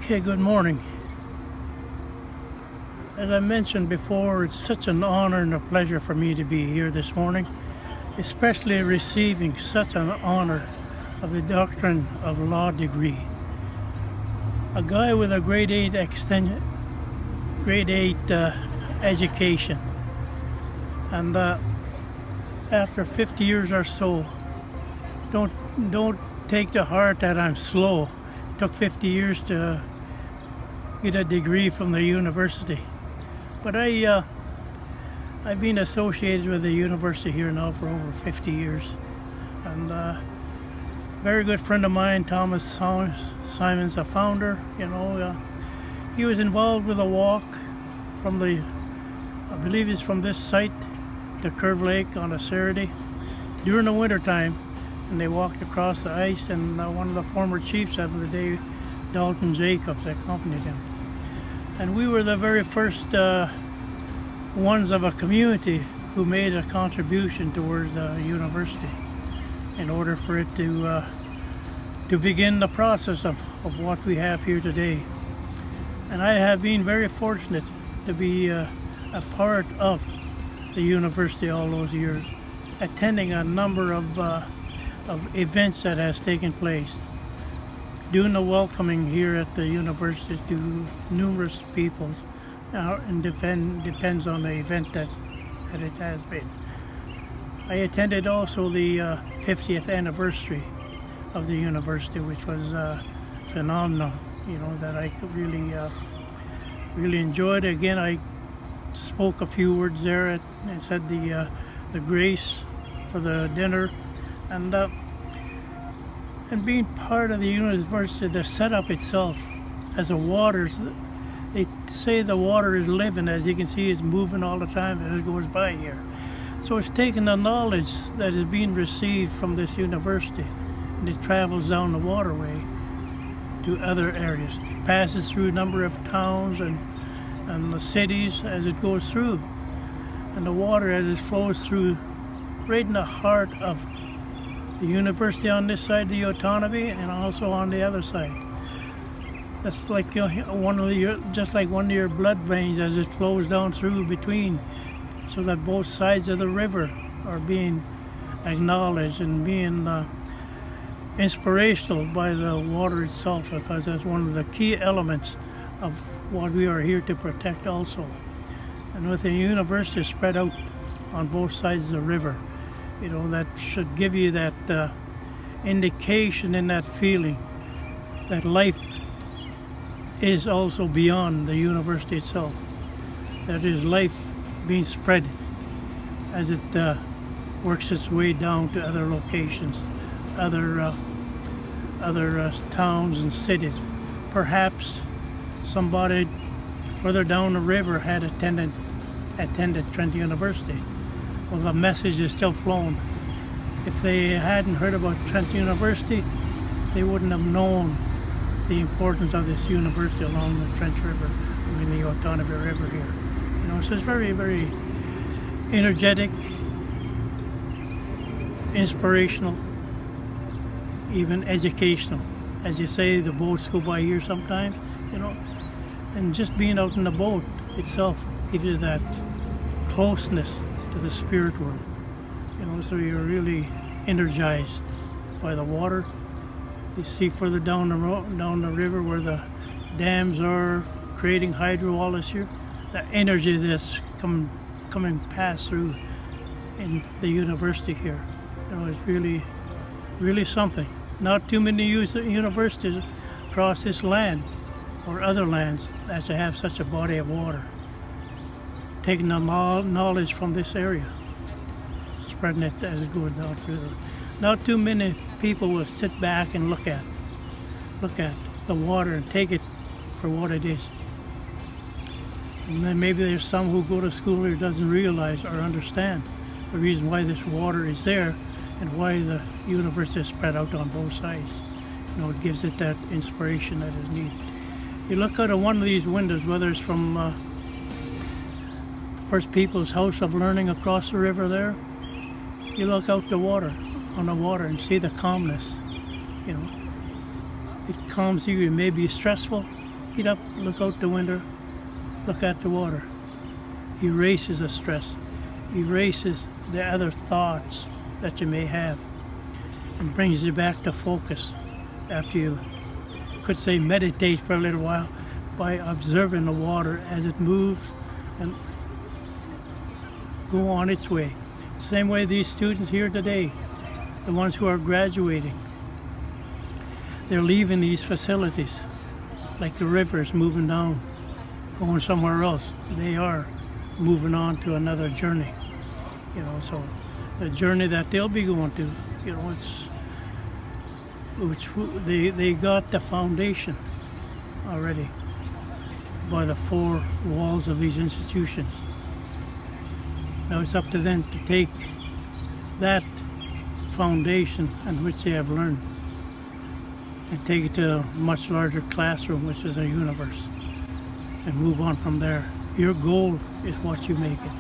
Okay, good morning. As I mentioned before, it's such an honor and a pleasure for me to be here this morning, especially receiving such an honor of the Doctrine of Law degree. A guy with a grade 8 education, and after 50 years or so, don't take to heart that I'm slow. It took 50 years to get a degree from the university, but I've been associated with the university here now for over 50 years, and very good friend of mine, Thomas Simon's a founder. He was involved with a walk from I believe it's from this site to Curve Lake on a Saturday during the winter time, and they walked across the ice, and one of the former chiefs of the day, Dalton Jacobs, accompanied him. And we were the very first ones of a community who made a contribution towards the university in order for it to begin the process of what we have here today. And I have been very fortunate to be a part of the university all those years, attending a number of events that has taken place, doing the welcoming here at the university to numerous people, and depends on the event that it has been. I attended also the 50th anniversary of the university, which was phenomenal. That I could really enjoyed. Again, I spoke a few words there and said the grace for the dinner, and being part of the university, the setup itself, as the waters, they say the water is living. As you can see, it's moving all the time as it goes by here. So it's taking the knowledge that is being received from this university, and it travels down the waterway to other areas. It passes through a number of towns and the cities as it goes through, and the water as it flows through right in the heart of the university on this side of the autonomy, and also on the other side. That's like one of your blood veins as it flows down through between, so that both sides of the river are being acknowledged and being inspirational by the water itself, because that's one of the key elements of what we are here to protect also. And with the university spread out on both sides of the river, that should give you that indication and that feeling that life is also beyond the university itself. That is life being spread as it works its way down to other locations, other towns and cities. Perhaps somebody further down the river had attended Trent University. Well, the message is still flowing. If they hadn't heard about Trent University, they wouldn't have known the importance of this university along the Trent River, the Otonabee River here. So it's very, very energetic, inspirational, even educational. As you say, the boats go by here sometimes, and just being out in the boat itself gives you that closeness to the spirit world. So you're really energized by the water. You see further down the river where the dams are creating hydro all this year. The energy that's coming past through in the university here, is really, really something. Not too many universities across this land or other lands that have such a body of water, taking the knowledge from this area, spreading it as it goes down through them. Not too many people will sit back and look at the water and take it for what it is. And then maybe there's some who go to school who doesn't realize or understand the reason why this water is there and why the university is spread out on both sides. It gives it that inspiration that is needed. You look out of one of these windows, whether it's from First People's House of Learning across the river there, you look out on the water and see the calmness. It calms you. It may be stressful, Get up, look out the window, look at the water. Erases the stress, erases the other thoughts that you may have, and brings you back to focus after you could say meditate for a little while by observing the water as it moves and go on its way. Same way these students here today, the ones who are graduating, they're leaving these facilities like the rivers moving down, going somewhere else. They are moving on to another journey, so the journey that they'll be going to, it's which they got the foundation already by the four walls of these institutions. Now it's up to them to take that foundation in which they have learned and take it to a much larger classroom, which is a universe, and move on from there. Your goal is what you make it.